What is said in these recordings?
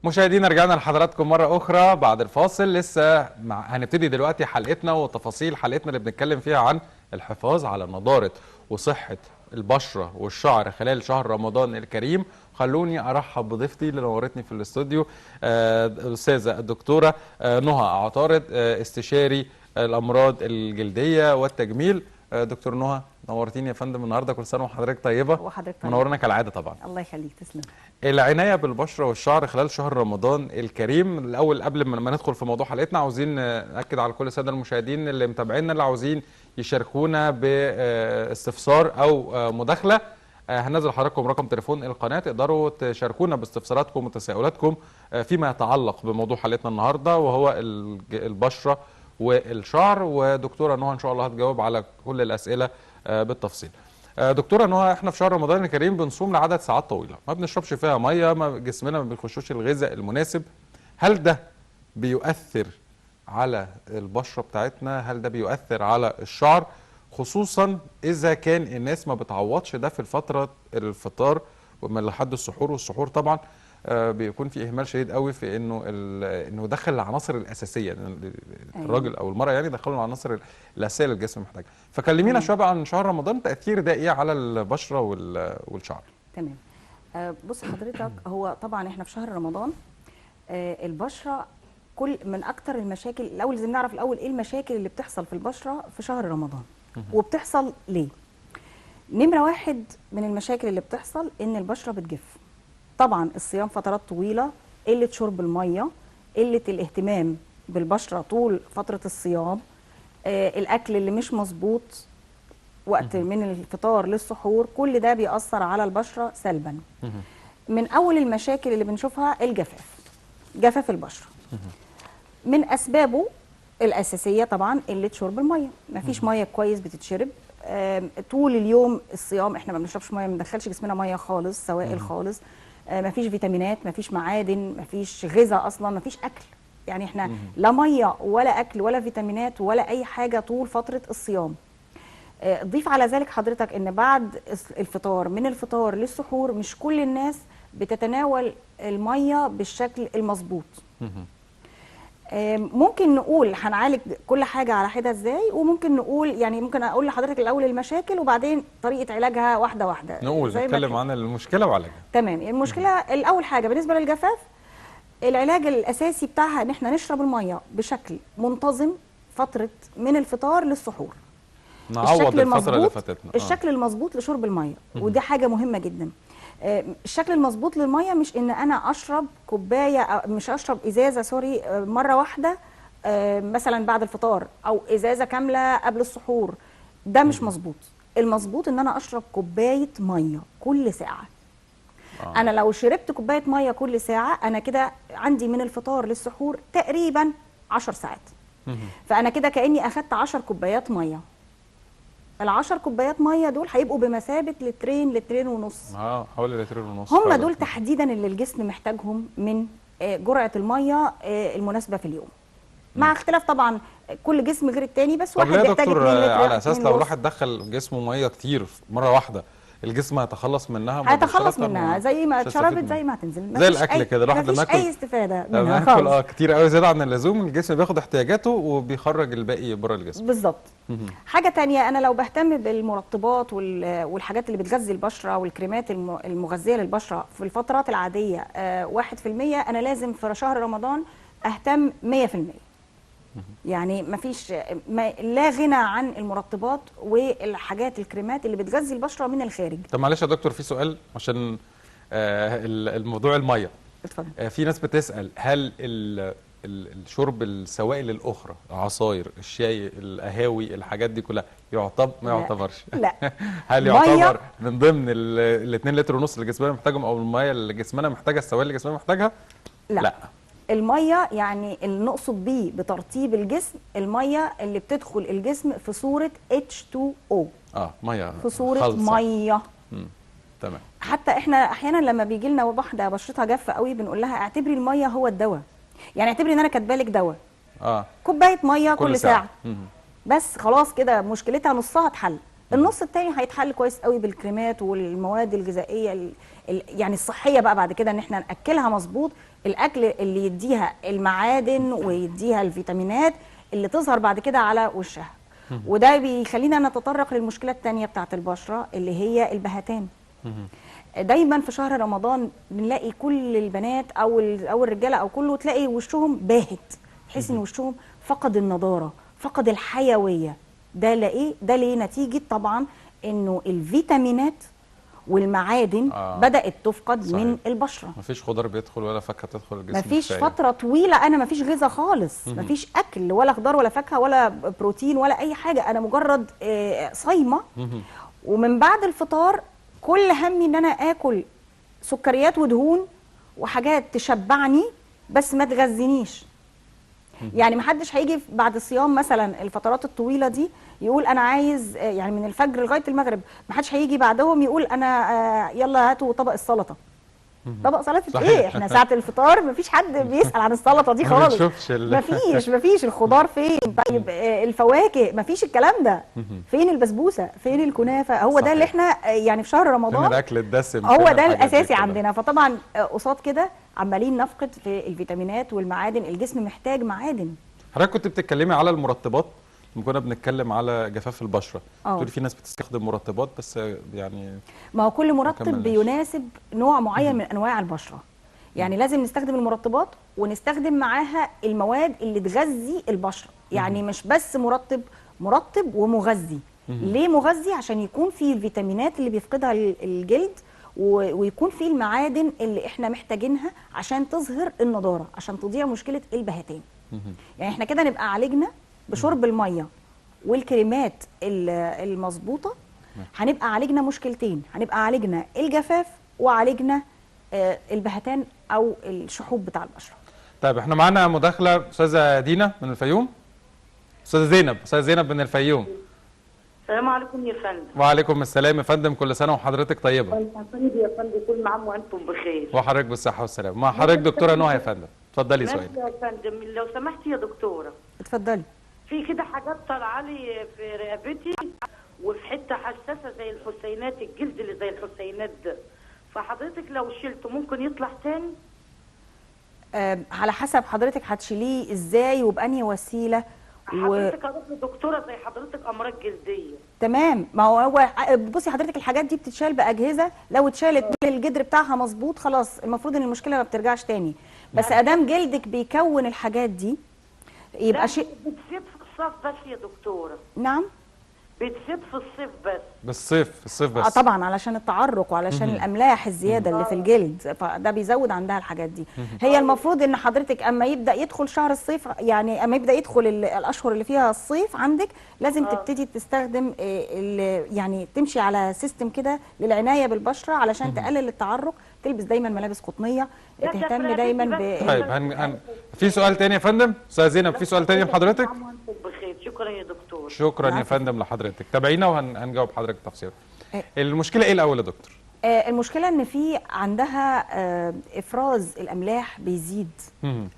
مشاهدينا رجعنا لحضراتكم مرة أخرى بعد الفاصل. لسه هنبتدي دلوقتي حلقتنا وتفاصيل حلقتنا اللي بنتكلم فيها عن الحفاظ على نضارة وصحة البشرة والشعر خلال شهر رمضان الكريم. خلوني أرحب بضيفتي اللي نورتني في الاستوديو، الأستاذة الدكتورة نهى عطارد، استشاري الأمراض الجلدية والتجميل. دكتور نهى، نورتيني يا فندم النهارده. كل سنه وحضرتك طيبه. وحضرتك طيب. منورنا كالعاده طبعا. الله يخليك، تسلم. العنايه بالبشره والشعر خلال شهر رمضان الكريم، الاول قبل ما ندخل في موضوع حلقتنا عاوزين ناكد على كل الساده المشاهدين اللي متابعينا اللي عاوزين يشاركونا باستفسار او مداخله، هننزل لحضراتكم رقم تليفون القناه تقدروا تشاركونا باستفساراتكم وتساؤلاتكم فيما يتعلق بموضوع حلقتنا النهارده وهو البشره والشعر، ودكتوره نهى ان شاء الله هتجاوب على كل الاسئله بالتفصيل. دكتوره نهى، احنا في شهر رمضان الكريم بنصوم لعدد ساعات طويله، ما بنشربش فيها ميه، جسمنا ما بيخشوش الغذاء المناسب. هل ده بيؤثر على البشره بتاعتنا؟ هل ده بيؤثر على الشعر؟ خصوصا اذا كان الناس ما بتعوضش ده في الفتره الفطار ومن لحد السحور، والسحور طبعا بيكون في اهمال شديد قوي في انه يدخل العناصر الاساسيه، الراجل او المراه يعني يدخلوا العناصر الاساسيه اللي الجسم محتاجها. فكلمينا شويه بقى عن شهر رمضان، تاثير ده ايه على البشره والشعر؟ تمام. بص حضرتك، هو طبعا احنا في شهر رمضان البشره كل من اكتر المشاكل. الاول لازم نعرف الاول ايه المشاكل اللي بتحصل في البشره في شهر رمضان وبتحصل ليه. نمره واحد من المشاكل اللي بتحصل ان البشره بتجف. طبعا الصيام فترات طويله، قله شرب الميه، قله الاهتمام بالبشره طول فتره الصيام، الاكل اللي مش مظبوط وقت من الفطار للسحور، كل ده بيأثر على البشره سلبا. من اول المشاكل اللي بنشوفها الجفاف، جفاف البشره. من اسبابه الاساسيه طبعا قله شرب الميه، مفيش ميه كويس بتتشرب. طول اليوم الصيام احنا ما بنشربش ميه، ما بندخلش جسمنا ميه خالص، سوائل خالص. مفيش فيتامينات، مفيش معادن، مفيش غذاء اصلا، مفيش اكل. يعني احنا لا ميه ولا اكل ولا فيتامينات ولا اي حاجه طول فتره الصيام. ضيف على ذلك حضرتك ان بعد الفطار، من الفطار للسحور، مش كل الناس بتتناول الميه بالشكل المظبوط. ممكن نقول هنعالج كل حاجه على حده ازاي، وممكن نقول يعني ممكن اقول لحضرتك الاول المشاكل وبعدين طريقه علاجها واحده واحده. نقول نتكلم عن المشكله وعلاجها. تمام. المشكله الاول حاجه بالنسبه للجفاف، العلاج الاساسي بتاعها ان احنا نشرب الميه بشكل منتظم فتره من الفطار للسحور. نعوض الفتره اللي فاتتنا. الشكل المظبوط لشرب الميه، ودي حاجه مهمه جدا. الشكل المظبوط للميه مش ان انا اشرب كوبايه، مش اشرب ازازه سوري مره واحده مثلا بعد الفطار، او ازازه كامله قبل السحور. ده مش مظبوط. المظبوط ان انا اشرب كوبايه ميه كل ساعه. انا لو شربت كوبايه ميه كل ساعه، انا كده عندي من الفطار للسحور تقريبا 10 ساعات. فانا كده كاني اخدت 10 كوبايات ميه. ال10 كوبايات ميه دول هيبقوا بمثابه لترين ونص. حوالي لترين ونص. هم دول تحديدا اللي الجسم محتاجهم من جرعه الميه المناسبه في اليوم. مع اختلاف طبعا كل جسم غير التاني، بس واحد بيحتاج 2 لتر. على اساس لو الواحد دخل جسمه ميه كتير مره واحده، الجسم هيتخلص منها؟ هيتخلص منها زي ما اتشربت زي ما هتنزل. زي الاكل كده، الواحد لما ياكل مفيش اي استفاده منها خالص. كتير قوي زياده عن اللزوم، الجسم بياخد احتياجاته وبيخرج الباقي بره الجسم. بالظبط. حاجه تانية، انا لو بهتم بالمرطبات والحاجات اللي بتغذي البشره والكريمات المغذيه للبشره في الفترات العاديه 1%، انا لازم في شهر رمضان اهتم 100%. يعني مفيش لا غنى عن المرطبات والحاجات الكريمات اللي بتغذي البشره من الخارج. طب معلش يا دكتور، في سؤال عشان الموضوع الميه. اتفضل. في ناس بتسال، هل الشرب السوائل الاخرى، العصاير، الشاي، القهاوي، الحاجات دي كلها يعتبر ما يعتبرش؟ لا. هل يعتبر من ضمن ال 2 لتر ونص اللي جسمنا محتاجهم، او الميه اللي جسمنا محتاجها، السوائل اللي جسمنا محتاجها؟ لا. الميه يعني اللي نقصد بيه بترطيب الجسم، الميه اللي بتدخل الجسم في صوره H2O. ميه في صوره خلصة. ميه. تمام. حتى احنا احيانا لما بيجي لنا واحده بشرتها جافه قوي بنقول لها اعتبري الميه هو الدواء. يعني اعتبري ان انا كاتبه لك دواء. كوبايه ميه كل ساعه. بس خلاص كده مشكلتها نصها اتحل. النص التاني هيتحل كويس قوي بالكريمات والمواد الغذائيه يعني الصحيه بقى بعد كده، ان احنا ناكلها مظبوط، الاكل اللي يديها المعادن ويديها الفيتامينات اللي تظهر بعد كده على وشها. وده بيخلينا نتطرق للمشكله الثانيه بتاعه البشره اللي هي البهتان. دايما في شهر رمضان بنلاقي كل البنات او الرجاله او كله تلاقي وشهم باهت، تحس ان وشهم فقد النضاره، فقد الحيويه. ده ليه؟ ده ليه؟ نتيجه طبعا انه الفيتامينات والمعادن بدات تفقد صحيح. من البشره. مفيش خضار بيدخل ولا فاكهه تدخل الجسم، مفيش فتره طويله انا مفيش غذاء خالص، مفيش اكل ولا خضار ولا فاكهه ولا بروتين ولا اي حاجه، انا مجرد صايمه. ومن بعد الفطار كل همي ان انا اكل سكريات ودهون وحاجات تشبعني بس ما تغذينيش. يعني محدش هيجي بعد الصيام مثلا الفترات الطويله دي يقول انا عايز يعني من الفجر لغايه المغرب، محدش هيجي بعدهم يقول انا يلا هاتوا طبق السلطه. طبق سلطه ايه؟ احنا ساعه الفطار مفيش حد بيسال عن السلطه دي خالص، مفيش الخضار فين؟ طيب الفواكه مفيش الكلام ده. فين البسبوسه؟ فين الكنافه؟ هو ده اللي احنا يعني في شهر رمضان الاكل الدسم هو ده الاساسي عندنا. فطبعا قصاد كده عمالين نفقد في الفيتامينات والمعادن، الجسم محتاج معادن. حضرتك كنت بتتكلمي على المرطبات لما كنا بنتكلم على جفاف البشره، بتقولي في ناس بتستخدم مرطبات بس يعني ما هو كل مرطب بيناسب نوع معين من انواع البشره. يعني لازم نستخدم المرطبات ونستخدم معاها المواد اللي تغذي البشره، يعني مش بس مرطب ومغذي. ليه مغذي؟ عشان يكون فيه الفيتامينات اللي بيفقدها الجلد، ويكون فيه المعادن اللي احنا محتاجينها عشان تظهر النضاره، عشان تضيع مشكله البهتان. يعني احنا كده نبقى عالجنا بشرب الميه والكريمات المظبوطه، هنبقى عالجنا مشكلتين، هنبقى عالجنا الجفاف وعالجنا البهتان او الشحوب بتاع البشره. طيب احنا معانا مداخله استاذه دينا من الفيوم. استاذه زينب من الفيوم. السلام عليكم يا فندم. وعليكم السلام يا فندم، كل سنه وحضرتك طيبه. طيب يا فندم، كل عام وانتم بخير. وحضرتك بالصحه والسلامه. مع حضرتك دكتوره نهى يا فندم، اتفضلي سؤالك. يا فندم لو سمحتي يا دكتوره. اتفضلي. في كده حاجات طالعه لي في رقبتي وفي حته حساسه زي الحسينات، الجلد اللي زي الحسينات ده، فحضرتك لو شلته ممكن يطلع تاني؟ على حسب حضرتك هتشيليه ازاي وبأنهي وسيله. حضرتك اروح لدكتوره زي حضرتك امراض جلديه. تمام. ما هو بصي حضرتك الحاجات دي بتتشال باجهزه، لو اتشالت الجدر بتاعها مظبوط خلاص المفروض ان المشكله ما بترجعش تاني. بس ادام جلدك بيكون الحاجات دي يبقى شيء. بتسيب في الصيف بس يا دكتوره. نعم بتسيب في الصيف بس. الصيف بس. طبعا علشان التعرق وعلشان الاملاح الزياده اللي في الجلد، فده بيزود عندها الحاجات دي. هي المفروض ان حضرتك اما يبدا يدخل شهر الصيف، يعني اما يبدا يدخل الاشهر اللي فيها الصيف عندك لازم تبتدي تستخدم يعني تمشي على سيستم كده للعنايه بالبشره علشان تقلل التعرق، تلبس دايما ملابس قطنيه، تهتم دايما طيب في سؤال تاني يا فندم؟ استاذه زينب في سؤال تاني لحضرتك؟ شكرا يا دكتور. شكرا يا فندم لحضرتك، تابعينا وهنجاوب حضرتك تفصيل. المشكله ايه الاول يا دكتور؟ المشكله ان في عندها افراز الاملاح بيزيد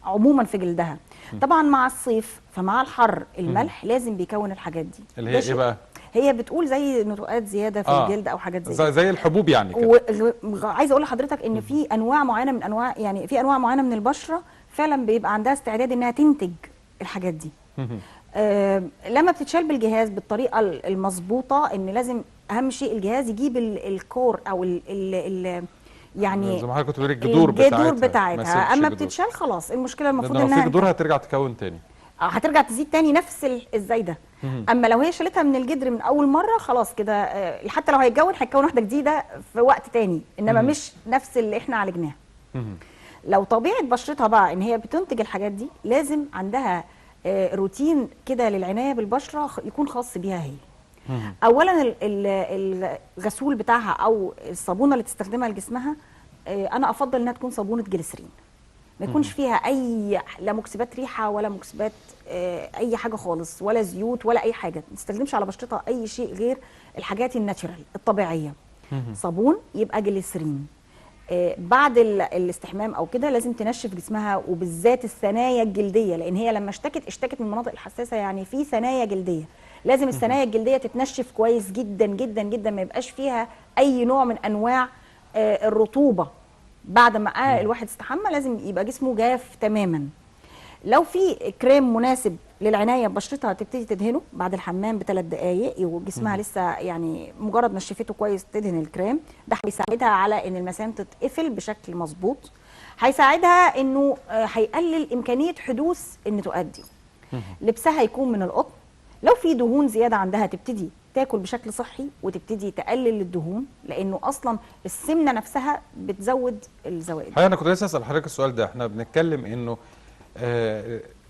عموما في جلدها. طبعا مع الصيف فمع الحر الملح لازم بيكون الحاجات دي اللي هي ايه بقى؟ هي بتقول زي نتوءات زياده في الجلد او حاجات زي الحبوب يعني كده. عايزه اقول لحضرتك ان في انواع معينه من انواع، يعني في انواع معينه من البشره فعلا بيبقى عندها استعداد انها تنتج الحاجات دي. لما بتتشال بالجهاز بالطريقه المظبوطه، ان لازم اهم شيء الجهاز يجيب الكور او ال يعني زي ما حضرتك كنت بتقولي الجذور بتاعتها. اما بتتشال خلاص المشكله المفروض انها في جذور هترجع تكون تاني، هترجع تزيد تاني نفس الزايده. اما لو هي شالتها من الجدر من اول مره خلاص كده، حتى لو هيتكون واحده جديده في وقت تاني، انما مش نفس اللي احنا عالجناها. لو طبيعه بشرتها بقى ان هي بتنتج الحاجات دي، لازم عندها روتين كده للعنايه بالبشره يكون خاص بيها هي. اولا الغسول بتاعها او الصابونه اللي تستخدمها لجسمها، انا افضل انها تكون صابونه جليسرين، ما يكونش فيها اي لا مكسبات ريحه ولا مكسبات اي حاجه خالص، ولا زيوت ولا اي حاجه. ما تستخدمش على بشرتها اي شيء غير الحاجات الناتشرال الطبيعيه. صابون يبقى جليسرين. بعد الاستحمام او كده لازم تنشف جسمها، وبالذات الثنايا الجلديه، لان هي لما اشتكت من المناطق الحساسه، يعني في ثنايا جلديه لازم الثنايا الجلديه تتنشف كويس جدا جدا جدا، ما يبقاش فيها اي نوع من انواع الرطوبه. بعد ما الواحد استحمى لازم يبقى جسمه جاف تماما. لو في كريم مناسب للعنايه ببشرتها تبتدي تدهنه بعد الحمام ب3 دقائق وجسمها لسه يعني مجرد نشفته كويس تدهن الكريم. ده هيساعدها على ان المسام تتقفل بشكل مظبوط، هيساعدها انه هيقلل امكانيه حدوث النتوءات دي. لبسها يكون من القطن. لو في دهون زياده عندها تبتدي تاكل بشكل صحي وتبتدي تقلل الدهون، لانه اصلا السمنه نفسها بتزود الزوائد. الحقيقه انا كنت لسه اسال حضرتك السؤال ده. احنا بنتكلم انه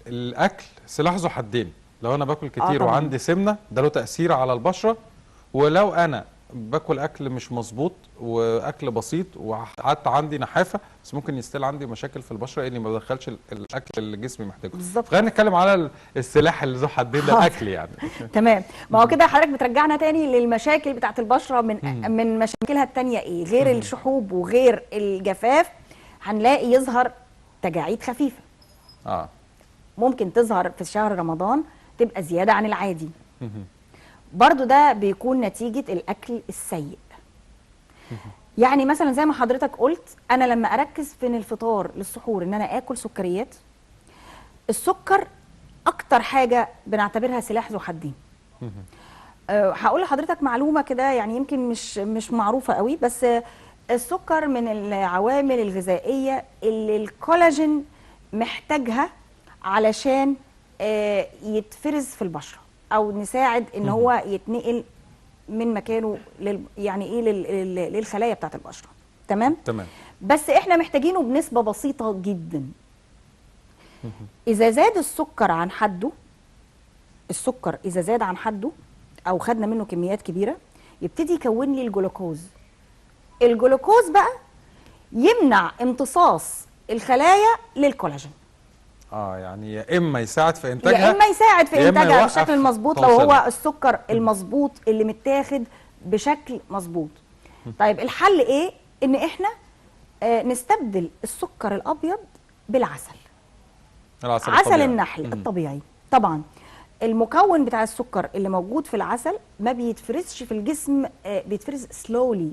الاكل سلاح ذو حدين. لو انا باكل كتير وعندي سمنه ده له تاثير على البشره، ولو انا باكل اكل مش مظبوط واكل بسيط وحتى عندي نحافه بس ممكن يستل عندي مشاكل في البشره اني ما بدخلش الاكل اللي جسمي محتاجه. بالظبط. خلينا نتكلم على السلاح اللي ذو حدين ده، الاكل يعني. تمام. ما هو كده حضرتك بترجعنا تاني للمشاكل بتاعت البشره. من مشاكلها التانيه ايه غير الشحوب وغير الجفاف؟ هنلاقي يظهر تجاعيد خفيفه. ممكن تظهر في شهر رمضان تبقى زياده عن العادي. برضو ده بيكون نتيجه الاكل السيء. يعني مثلا زي ما حضرتك قلت، انا لما اركز في الفطار للسحور ان انا اكل سكريات، السكر اكتر حاجه بنعتبرها سلاح ذو حدين. هقول لحضرتك معلومه كده يعني يمكن مش معروفه قوي، بس السكر من العوامل الغذائيه اللي الكولاجين محتاجها علشان يتفرز في البشره، او نساعد ان هو يتنقل من مكانه يعني ايه للخلايا بتاعت البشره. تمام. بس احنا محتاجينه بنسبه بسيطه جدا. اذا زاد السكر عن حده، السكر اذا زاد عن حده او خدنا منه كميات كبيره يبتدي يكون لي الجلوكوز. الجلوكوز بقى يمنع امتصاص الخلايا للكولاجين. يعني يا اما يساعد في انتاجها يا اما يساعد في انتاجها بشكل مظبوط لو هو السكر المظبوط اللي متاخد بشكل مظبوط. طيب الحل ايه؟ ان احنا نستبدل السكر الابيض بالعسل. عسل النحل الطبيعي. طبعا المكون بتاع السكر اللي موجود في العسل ما بيتفرزش في الجسم، بيتفرز سلولي.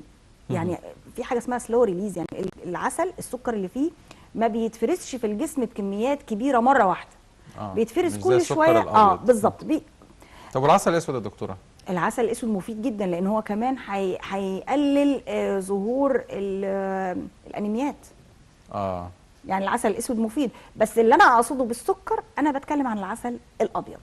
يعني في حاجه اسمها سلو ريليز، يعني العسل السكر اللي فيه ما بيتفرزش في الجسم بكميات كبيره مره واحده. بيتفرز كل شويه. بالظبط. طب والعسل الاسود يا دكتوره؟ العسل الاسود مفيد جدا لان هو كمان هيقلل ظهور الانيميات. يعني العسل الاسود مفيد، بس اللي انا اقصده بالسكر انا بتكلم عن العسل الابيض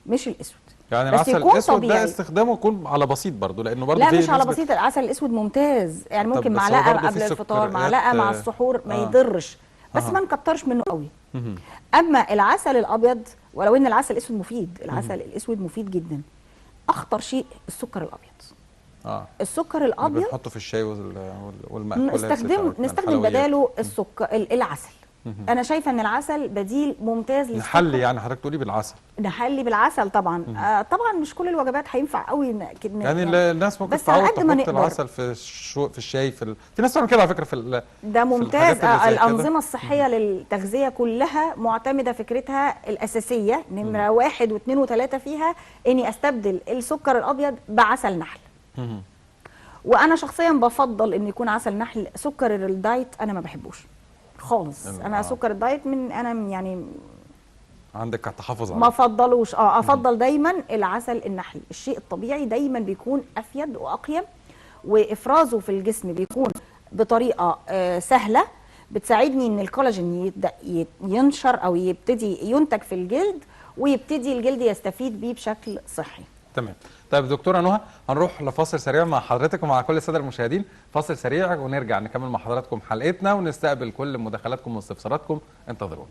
مش الاسود. يعني العسل الاسود ده استخدامه يكون على بسيط برضه، لانه برضه لا مش على بسيط. العسل الاسود ممتاز، يعني ممكن معلقه قبل الفطار، معلقه مع السحور، ما يضرش، بس ما نكترش منه قوي. اما العسل الابيض، ولو ان العسل الاسود مفيد، العسل الاسود مفيد جدا، اخطر شيء السكر الابيض. السكر الابيض بنحطه في الشاي والمأكولات، نستخدم بداله السكر العسل. انا شايفه ان العسل بديل ممتاز للسكر. نحلي يعني حضرتك تقولي بالعسل؟ نحلي بالعسل طبعا. طبعا مش كل الوجبات هينفع قوي يعني الناس ممكن تتعود تحط العسل في الشاي في ناس بتعمل كده على فكره ده ممتاز. الانظمه الصحيه للتغذيه كلها معتمده فكرتها الاساسيه نمره 1 و2 و3 فيها اني استبدل السكر الابيض بعسل نحل. وانا شخصيا بفضل ان يكون عسل نحل. سكر الدايت انا ما بحبوش خالص. انا سكر الدايت انا يعني عندك تحفظ عليه، ما افضلوش. افضل دايما العسل النحل. الشيء الطبيعي دايما بيكون افيد واقيم، وافرازه في الجسم بيكون بطريقه سهله، بتساعدني ان الكولاجين يبدا ينشر او يبتدي ينتج في الجلد، ويبتدي الجلد يستفيد بيه بشكل صحي. تمام. طيب دكتوره نهى، هنروح لفاصل سريع مع حضرتك ومع كل الساده المشاهدين. فاصل سريع ونرجع نكمل مع حضراتكم حلقتنا ونستقبل كل مداخلاتكم واستفساراتكم. انتظرونا.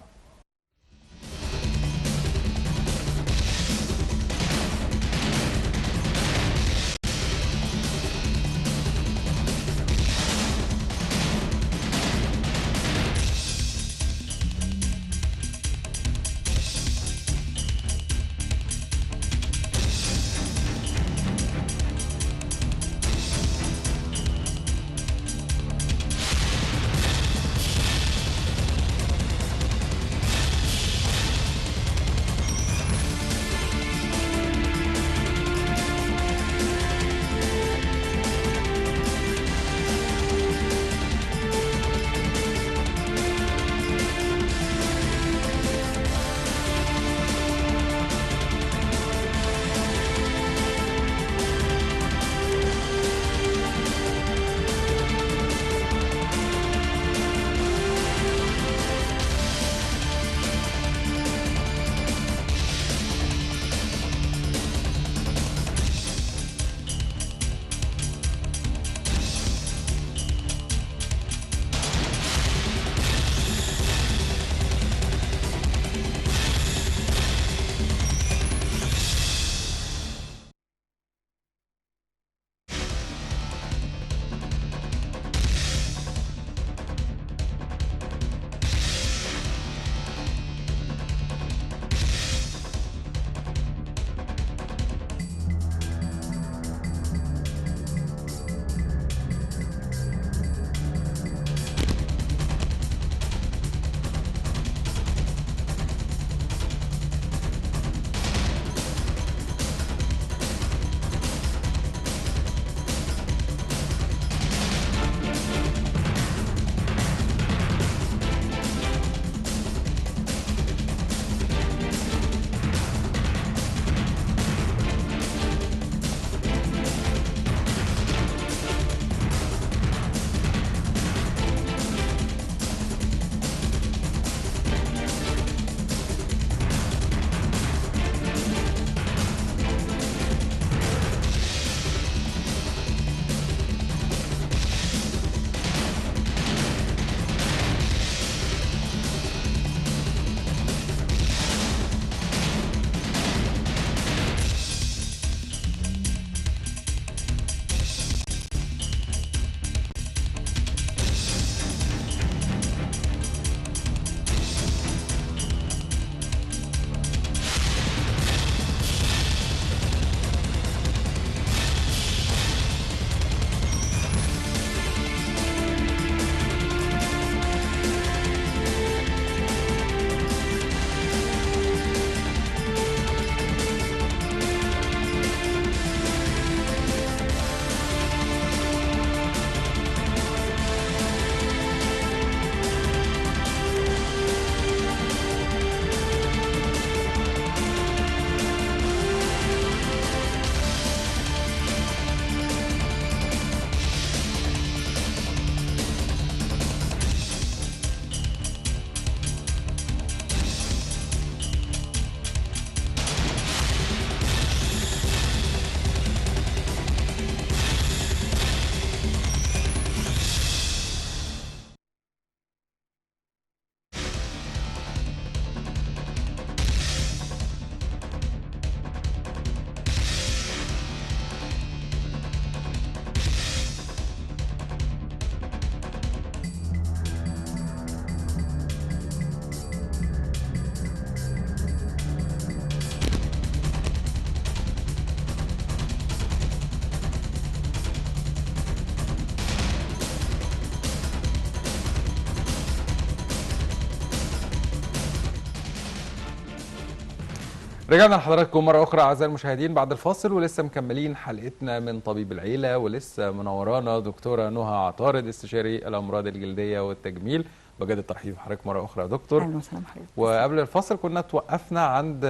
رجعنا لحضراتكم مرة أخرى أعزائي المشاهدين بعد الفاصل، ولسه مكملين حلقتنا من طبيب العيلة، ولسه منورانا دكتورة نهى عطارد استشاري الأمراض الجلدية والتجميل. بجد الترحيب بحضرتك مرة أخرى يا دكتور. اهلا وسهلا بحضرتك. وقبل الفاصل كنا توقفنا عند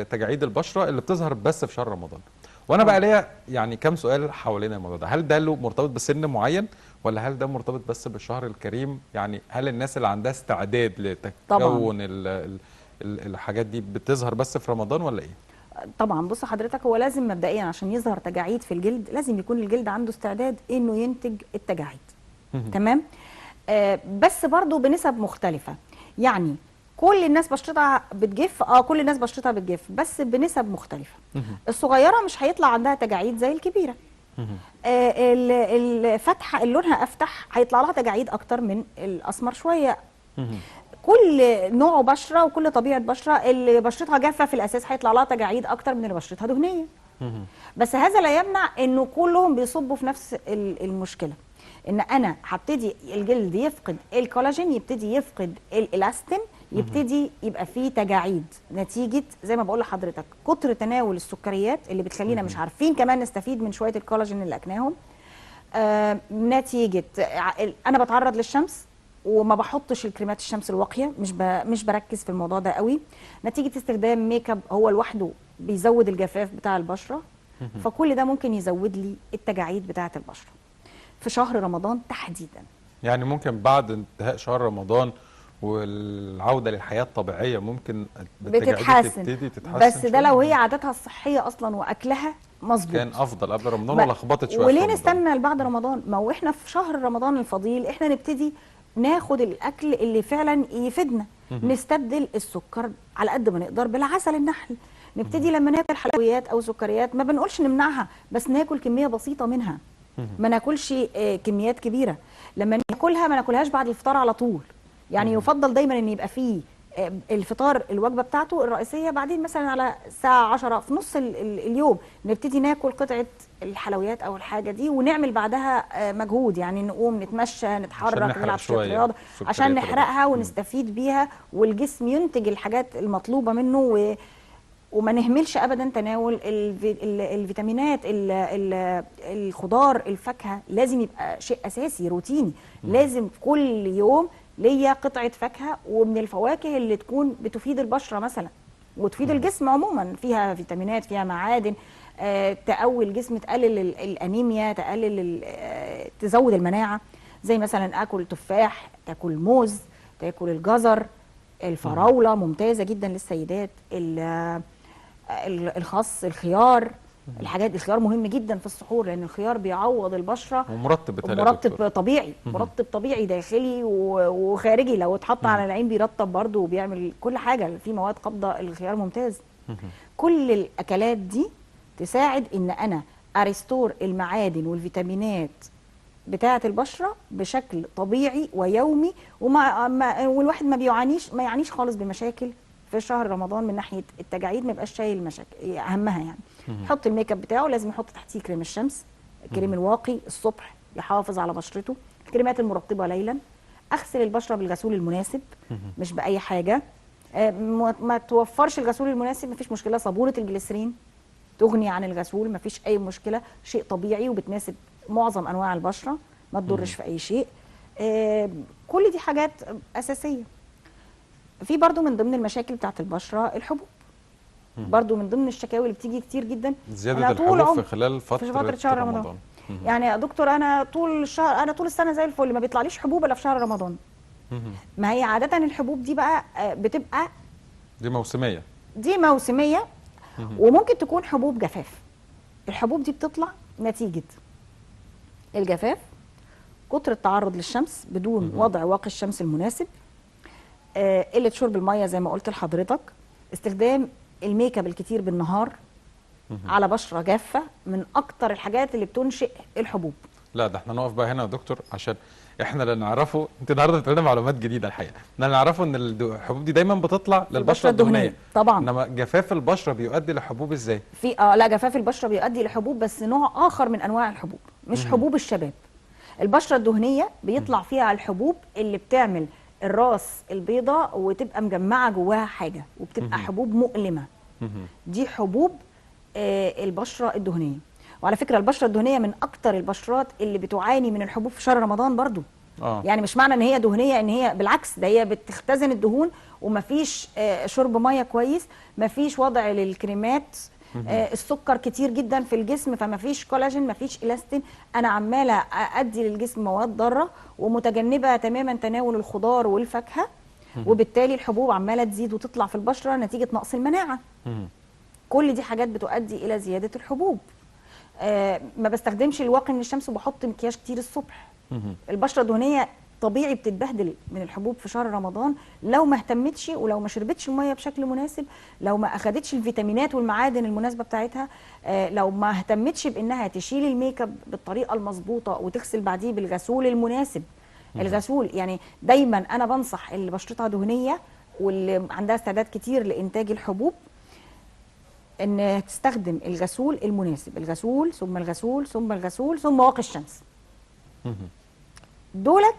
تجاعيد البشرة اللي بتظهر بس في شهر رمضان، وأنا بقى ليا يعني كام سؤال حوالين الموضوع ده. هل ده له مرتبط بسن معين، ولا هل ده مرتبط بس بالشهر الكريم؟ يعني هل الناس اللي عندها استعداد لتكون الحاجات دي بتظهر بس في رمضان ولا ايه؟ طبعا بص حضرتك، هو لازم مبدئيا عشان يظهر تجاعيد في الجلد لازم يكون الجلد عنده استعداد انه ينتج التجاعيد. تمام. بس برضو بنسب مختلفة. يعني كل الناس بشرتها بتجف، كل الناس بشرتها بتجف بس بنسب مختلفة. الصغيرة مش هيطلع عندها تجاعيد زي الكبيرة. الفتحة اللي لونها افتح هيطلع لها تجاعيد اكتر من الاسمر شوية. كل نوع بشره وكل طبيعه بشره، اللي بشرتها جافه في الاساس هيطلع لها تجاعيد اكتر من اللي بشرتها دهنيه. بس هذا لا يمنع انه كلهم بيصبوا في نفس المشكله، ان انا هبتدي الجلد يفقد الكولاجين، يبتدي يفقد الالاستين، يبتدي يبقى فيه تجاعيد نتيجه زي ما بقول لحضرتك كتر تناول السكريات اللي بتخلينا مش عارفين كمان نستفيد من شويه الكولاجين اللي اكناهم. نتيجه انا بتعرض للشمس وما بحطش الكريمات الشمس الواقيه، مش بركز في الموضوع ده قوي. نتيجه استخدام ميك اب هو لوحده بيزود الجفاف بتاع البشره، فكل ده ممكن يزود لي التجاعيد بتاعه البشره في شهر رمضان تحديدا. يعني ممكن بعد انتهاء شهر رمضان والعوده للحياه الطبيعيه ممكن بتتحسن، تبتدي تتحسن، بس ده لو هي عاداتها الصحيه اصلا واكلها مظبوط كان افضل قبل رمضان ولا لخبطت شويه. وليه نستنى لبعد رمضان؟ ما هو احنا في شهر رمضان الفضيل احنا نبتدي ناخد الاكل اللي فعلا يفيدنا. نستبدل السكر على قد ما نقدر بالعسل النحل. نبتدي لما ناكل حلويات او سكريات ما بنقولش نمنعها، بس ناكل كميه بسيطه منها، ما ناكلش كميات كبيره. لما ناكلها ما ناكلهاش بعد الفطار على طول. يعني يفضل دايما ان يبقى فيه الفطار الوجبه بتاعته الرئيسيه، بعدين مثلا على الساعه 10 في نص اليوم نبتدي ناكل قطعه الحلويات او الحاجه دي، ونعمل بعدها مجهود، يعني نقوم نتمشى نتحرك نلعب شويه رياضه عشان نحرقها ونستفيد بيها، والجسم ينتج الحاجات المطلوبه منه، وما نهملش ابدا تناول الفيتامينات. الخضار الفاكهه لازم يبقى شيء اساسي روتيني. لازم كل يوم ليا قطعه فاكهه، ومن الفواكه اللي تكون بتفيد البشره مثلا وتفيد الجسم عموما، فيها فيتامينات فيها معادن، تقوي الجسم، تقلل الانيميا، تزود المناعه. زي مثلا اكل تفاح، تاكل موز، تاكل الجزر، الفراوله ممتازه جدا للسيدات، الخس، الخيار. الحاجات الخيار مهم جدا في السحور، لان الخيار بيعوض البشره مرطب طبيعي، مرطب طبيعي داخلي وخارجي. لو اتحط على العين بيرطب برضه وبيعمل كل حاجه، في مواد قابضه. الخيار ممتاز. كل الاكلات دي تساعد ان انا اريستور المعادن والفيتامينات بتاعه البشره بشكل طبيعي ويومي، والواحد ما يعانيش خالص بمشاكل في شهر رمضان من ناحيه التجاعيد، ما يبقاش شايل مشاكل اهمها. يعني يحط الميك اب بتاعه، لازم يحط تحتيه كريم الشمس، الكريم الواقي الصبح يحافظ على بشرته، الكريمات المرطبه ليلا، اغسل البشره بالغسول المناسب مش باي حاجه. ما توفرش الغسول المناسب مفيش مشكله، صابونه الجليسرين تغني عن الغسول مفيش اي مشكله، شيء طبيعي وبتناسب معظم انواع البشره، ما تضرش في اي شيء. كل دي حاجات اساسيه. في برضو من ضمن المشاكل بتاعت البشره الحبوب، برضو من ضمن الشكاوي اللي بتيجي كتير جدا، زياده الحبوب في خلال فتره شهر رمضان. يعني يا دكتور انا طول الشهر، انا طول السنه زي الفل، ما بيطلعليش حبوب الا في شهر رمضان. ما هي عاده الحبوب دي بقى بتبقى دي موسميه وممكن تكون حبوب جفاف. الحبوب دي بتطلع نتيجه الجفاف، كتر التعرض للشمس بدون وضع واقي الشمس المناسب، قله شرب الميه زي ما قلت لحضرتك، استخدام الميك اب الكتير بالنهار على بشره جافه، من اكتر الحاجات اللي بتنشئ الحبوب. لا ده احنا نقف بقى هنا يا دكتور، عشان احنا اللي نعرفه، انت النهارده بتقولنا معلومات جديده الحقيقه. احنا اللي نعرفه ان الحبوب دي دايما بتطلع للبشره الدهنيه طبعا، انما جفاف البشره بيؤدي لحبوب ازاي؟ في لا، جفاف البشره بيؤدي لحبوب بس نوع اخر من انواع الحبوب، مش حبوب الشباب. البشره الدهنيه بيطلع فيها الحبوب اللي بتعمل الراس البيضاء وتبقى مجمعه جواها حاجه، وبتبقى حبوب مؤلمه. دي حبوب البشره الدهنيه. وعلى فكره البشره الدهنيه من اكتر البشرات اللي بتعاني من الحبوب في شهر رمضان برضو. يعني مش معنى ان هي دهنيه ان هي بالعكس، ده هي بتختزن الدهون ومفيش شرب ميه كويس، مفيش وضع للكريمات، السكر كتير جدا في الجسم، فمفيش كولاجين، مفيش الاستين. انا عماله ادي للجسم مواد ضاره ومتجنبه تماما تناول الخضار والفاكهه، وبالتالي الحبوب عماله تزيد وتطلع في البشره نتيجه نقص المناعه. كل دي حاجات بتؤدي الى زياده الحبوب. ما بستخدمش الواقي من الشمس وبحط مكياج كتير الصبح. البشره الدهنيه طبيعي بتتبهدل من الحبوب في شهر رمضان لو ما اهتمتش، ولو ما شربتش الميه بشكل مناسب، لو ما اخدتش الفيتامينات والمعادن المناسبه بتاعتها، لو ما اهتمتش بانها تشيل الميك اب بالطريقه المظبوطه وتغسل بعديه بالغسول المناسب. الغسول يعني دايما انا بنصح اللي بشرتها دهنيه واللي عندها استعداد كتير لانتاج الحبوب ان تستخدم الغسول المناسب، الغسول ثم الغسول ثم الغسول ثم واقي الشمس. دولت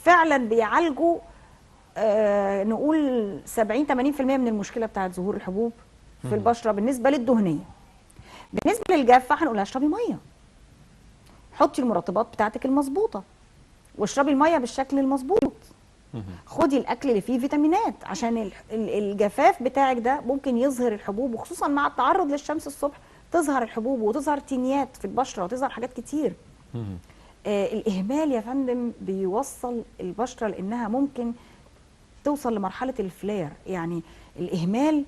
فعلا بيعالجوا نقول 70-80% من المشكله بتاعت ظهور الحبوب في البشره بالنسبه للدهنيه. بالنسبه للجافه هنقول لها اشربي ميه، حطي المرطبات بتاعتك المظبوطه واشربي الميه بالشكل المظبوط. خدي الاكل اللي فيه فيتامينات عشان الجفاف بتاعك ده ممكن يظهر الحبوب، وخصوصا مع التعرض للشمس الصبح تظهر الحبوب وتظهر تينيات في البشره وتظهر حاجات كتير. الاهمال يا فندم بيوصل البشره لانها ممكن توصل لمرحله الفلير. يعني الاهمال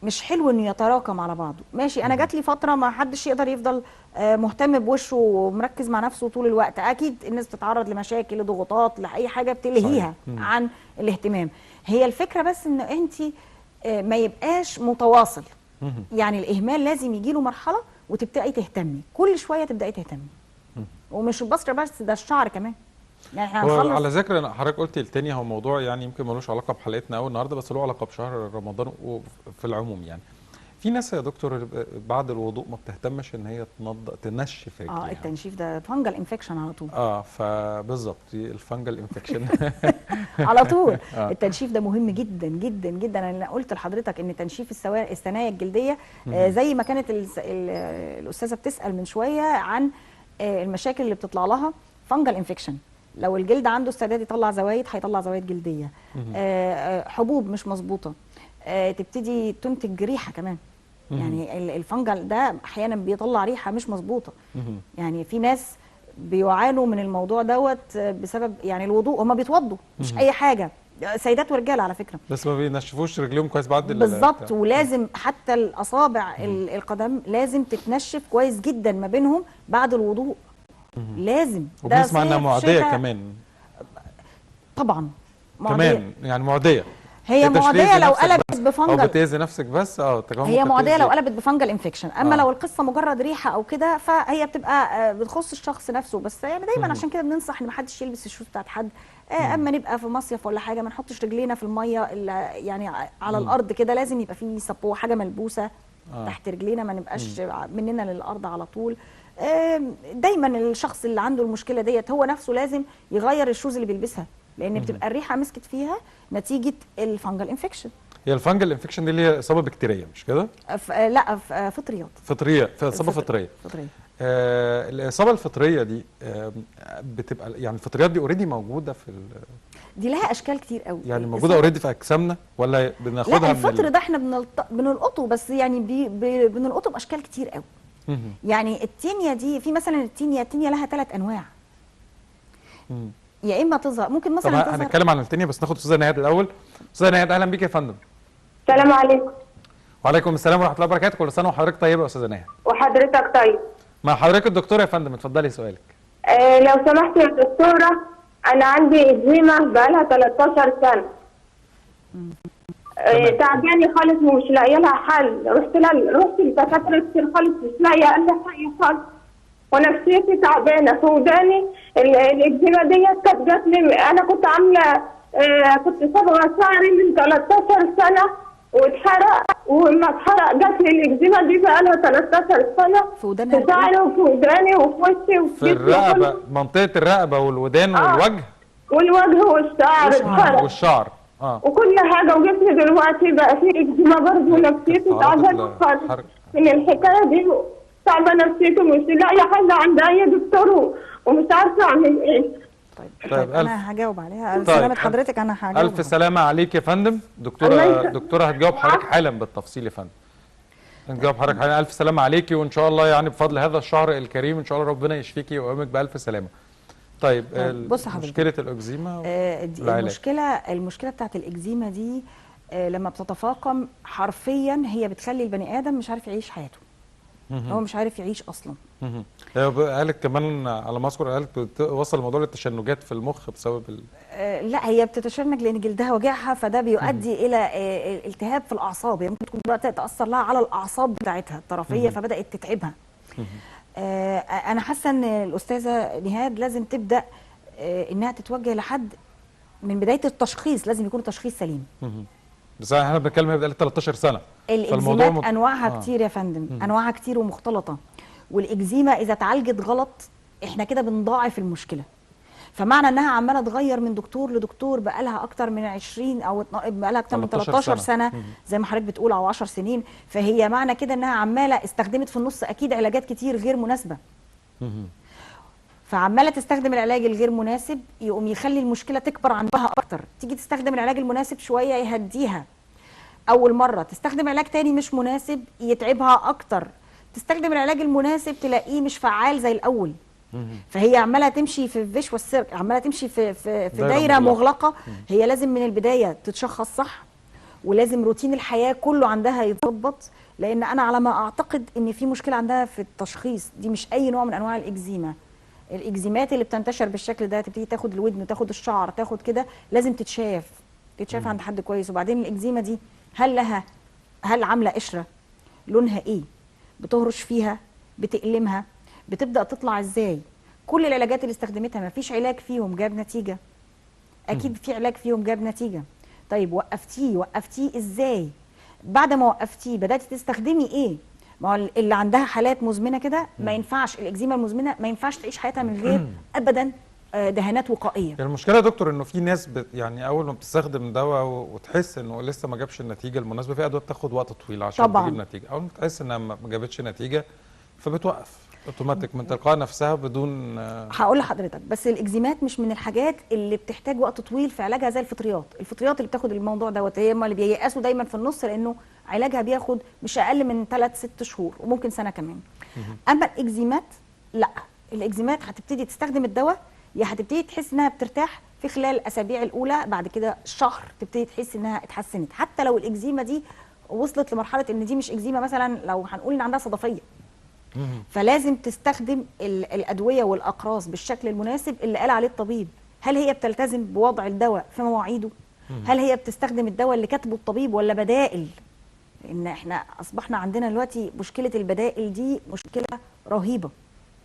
مش حلو انه يتراكم على بعضه. ماشي، انا جات لي فتره ما حدش يقدر يفضل مهتم بوشه ومركز مع نفسه طول الوقت. اكيد الناس بتتعرض لمشاكل، لضغوطات، لاي حاجه بتلهيها عن الاهتمام. هي الفكره بس ان انت ما يبقاش متواصل. يعني الاهمال لازم يجي له مرحله وتبداي تهتمي كل شويه، تبداي تهتمي. ومش البشره بس، ده الشعر كمان. يعني احنا هنخلص. على ذكر حضرتك قلتي التاني، هو موضوع يعني يمكن ملوش علاقه بحلقتنا قوي النهارده، بس له علاقه بشهر رمضان وفي العموم. يعني في ناس يا دكتور بعد الوضوء ما بتهتمش ان هي تنشف رجليها. التنشيف ده فانجل انفكشن على طول. فبالظبط الفانجل انفكشن على طول. التنشيف ده مهم جدا جدا جدا. انا قلت لحضرتك ان تنشيف الثنايا الجلديه زي ما كانت الاستاذه بتسال من شويه عن المشاكل اللي بتطلع لها فانجل انفكشن. لو الجلد عنده استعداد يطلع زوايد هيطلع زوايد جلديه. حبوب مش مظبوطه تبتدي تنتج ريحه كمان. يعني الفنجل ده احيانا بيطلع ريحه مش مظبوطه. يعني في ناس بيعانوا من الموضوع دوت بسبب يعني الوضوء. هم بيتوضوا مش اي حاجه، سيدات ورجال على فكره، بس ما بينشفوش رجليهم كويس بعد بالظبط. ولازم حتى الاصابع القدم لازم تتنشف كويس جدا ما بينهم بعد الوضوء. لازم. وبنسمع انها معديه كمان. طبعا معدية. كمان يعني معديه. هي معديه لو قلبت بفنجل او بتاذي نفسك بس. هي معديه لو قلبت بفنجل انفكشن. اما لو القصه مجرد ريحه او كده فهي بتبقى بتخص الشخص نفسه بس. يعني دايما عشان كده بننصح ان ما حدش يلبس الشوز بتاعت حد. اما نبقى في مصيف ولا حاجه ما نحطش رجلينا في الميه يعني على الارض كده. لازم يبقى في سبو، حاجه ملبوسه تحت رجلينا، ما نبقاش مننا للارض على طول. دايما الشخص اللي عنده المشكله ديت هو نفسه لازم يغير الشوز اللي بيلبسها، لان بتبقى الريحه مسكت فيها نتيجه الفنجل انفكشن. هي الفنجل انفكشن دي اللي هي اصابه بكتيريه مش كده؟ لا، فطريات. اصابه فطريه. الاصابه الفطريه دي بتبقى يعني الفطريات دي اوريدي موجوده في دي لها اشكال كتير قوي. يعني موجوده اوريدي في اجسامنا ولا بناخدها لا، الفطر ده احنا بنلقطه بس. يعني بنلقطه باشكال كتير قوي. يعني التينيا دي في مثلا التينيا لها 3 انواع. يا اما تظهر ممكن مثلا تظهر. هنتكلم عن التينيا بس ناخد استاذه نهاد الاول. استاذه نهاد اهلا بيك يا فندم. السلام عليكم. وعليكم السلام ورحمه الله وبركاته. كل سنه وحضرتك طيبه يا استاذه نهاد. وحضرتك طيب. مع حضرتك الدكتور يا فندم، اتفضلي سؤالك. لو سمحت يا دكتوره، انا عندي ازمه بقالها 13 سنه. تعباني خالص ومش لاقيه لها حل. رحت لدكاتره كتير خالص مش لاقيه لها حل خالص. ونفسيتي تعبانه في وداني. الازمه ديت كانت جات لي. انا كنت عامله كنت صبغه شعري من 13 سنه واتحرق، ولما اتحرق جات لي الازمه دي بقالها 13 سنه في شعري وفي وداني وفي وشي وفي في الرقبه، منطقه الرقبه والودان والوجه. والوجه والشعر اتحرق. والشعر وكل حاجه، وجسمي دلوقتي بقى فيه اكزيما برضه، ونفسيتي تعبانه خالص من الحكايه دي، تعبانه نفسيتي، مش لاقيه حل عند اي دكتور ومش عارفه اعمل ايه. طيب انا هجاوب عليها. سلامة حضرتك. انا هجاوب. الف سلامه عليك يا فندم. دكتوره هتجاوب حضرتك حالا بالتفصيل يا فندم. هتجاوب حضرتك حالا. الف سلامه عليكي، وان شاء الله يعني بفضل هذا الشهر الكريم ان شاء الله ربنا يشفيكي ويقومك بالف سلامه. طيب بص حضرتك، مشكله الاكزيما المشكله بتاعت الاكزيما دي لما بتتفاقم حرفيا هي بتخلي البني ادم مش عارف يعيش حياته. هو مش عارف يعيش اصلا. قالت كمان على ما اذكر، قالت وصل الموضوع للتشنجات في المخ بسبب لا، هي بتتشنج لان جلدها وجعها، فده بيؤدي الى التهاب في الاعصاب. هي ممكن تكون بدات تاثر لها على الاعصاب بتاعتها الطرفيه فبدات تتعبها. انا حاسه ان الاستاذه نهاد لازم تبدا انها تتوجه لحد من بدايه التشخيص، لازم يكون تشخيص سليم. بس احنا بنتكلم هي بقى 13 سنه. الاكزيمات انواعها كتير يا فندم، انواعها كتير ومختلطه، والاكزيما اذا اتعالجت غلط احنا كده بنضاعف المشكله. فمعنى انها عماله تغير من دكتور لدكتور بقى لها اكتر من 20 او بقى لها اكتر من 13 سنه زي ما حضرتك بتقول، او 10 سنين، فهي معنى كده انها عماله استخدمت في النص اكيد علاجات كتير غير مناسبه. فعماله تستخدم العلاج الغير مناسب يقوم يخلي المشكله تكبر عندها اكتر. تيجي تستخدم العلاج المناسب شويه يهديها، اول مره تستخدم علاج تاني مش مناسب يتعبها اكتر، تستخدم العلاج المناسب تلاقيه مش فعال زي الاول. فهي عماله تمشي في فيش والسيرك، عماله تمشي في دايره مغلقه. هي لازم من البدايه تتشخص صح، ولازم روتين الحياه كله عندها يتظبط، لان انا على ما اعتقد ان في مشكله عندها في التشخيص. دي مش اي نوع من انواع الاكزيما. الاكزيمات اللي بتنتشر بالشكل ده تبتدي تاخد الودن وتاخد الشعر تاخد كده، لازم تتشاف عند حد كويس. وبعدين الاكزيما دي هل عامله قشره؟ لونها ايه؟ بتهرش فيها؟ بتألمها؟ بتبدأ تطلع ازاي؟ كل العلاجات اللي استخدمتها ما فيش علاج فيهم جاب نتيجه. اكيد في علاج فيهم جاب نتيجه. طيب وقفتيه ازاي؟ بعد ما وقفتيه بدأتي تستخدمي ايه؟ ما هو اللي عندها حالات مزمنه كده ما ينفعش، الاكزيما المزمنه ما ينفعش تعيش حياتها من غير ابدا دهانات وقائيه. المشكله يا دكتور انه في ناس يعني اول ما بتستخدم دواء وتحس انه لسه ما جابش النتيجه المناسبه، في ادويه بتاخد وقت طويل عشان طبعا تجيب نتيجه، اول ما تحس انها ما جابتش نتيجه فبتوقف اوتوماتيك من تلقاء نفسها بدون. هقول لحضرتك بس الاكزيمات مش من الحاجات اللي بتحتاج وقت طويل في علاجها زي الفطريات اللي بتاخد الموضوع دوت. هي اللي بييأسوا دايما في النص، لانه علاجها بياخد مش اقل من 3-6 شهور وممكن سنه كمان. اما الاكزيمات لا، الاكزيمات هتبتدي تستخدم الدواء، يا هتبتدي تحس انها بترتاح في خلال الاسابيع الاولى، بعد كده شهر تبتدي تحس انها اتحسنت. حتى لو الاكزيما دي وصلت لمرحله ان دي مش اكزيما، مثلا لو هنقول ان عندها صدفيه، فلازم تستخدم الادويه والاقراص بالشكل المناسب اللي قال عليه الطبيب. هل هي بتلتزم بوضع الدواء في مواعيده؟ هل هي بتستخدم الدواء اللي كاتبه الطبيب ولا بدائل؟ لان احنا اصبحنا عندنا دلوقتي مشكله البدائل دي مشكله رهيبه.